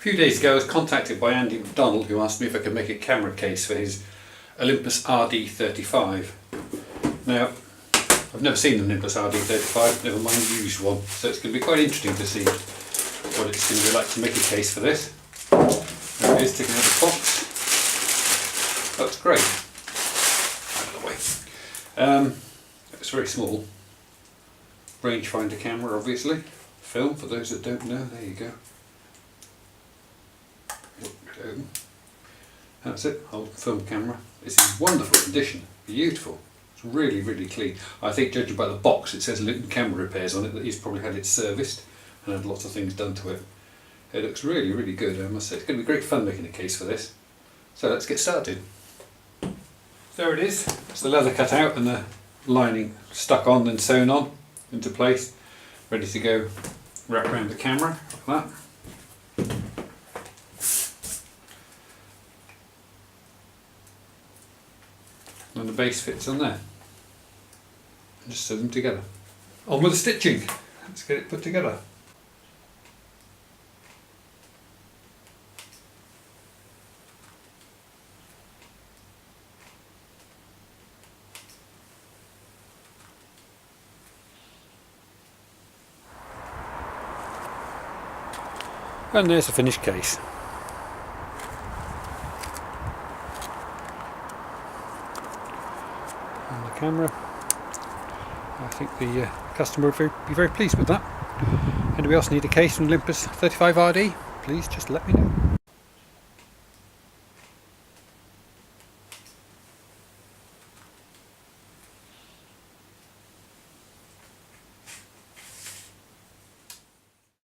few days ago I was contacted by Andy McDonald, who asked me if I could make a camera case for his Olympus RD 35. Now, I've never seen an Olympus RD 35, never mind the used one, so it's going to be quite interesting to see what it's going to be like to make a case for this. There it is, taken out of the box. That's great. Out of the way. It's very small. Rangefinder camera, obviously. Film, for those that don't know, there you go. That's it, old film camera. It's in wonderful condition, beautiful. It's really, really clean. I think, judging by the box, it says Luton Camera Repairs on it, that he's probably had it serviced and had lots of things done to it. It looks really, really good, I must say. It's going to be great fun making a case for this. So let's get started. There it is. It's the leather cut out and the lining stuck on and sewn on into place. Ready to go wrap around the camera, like that. And the base fits on there. And just sew them together. On with the stitching. Let's get it put together. And there's the finished case. And the camera. I think the customer would be very pleased with that. Anybody else need a case from Olympus 35 RD? Please just let me know.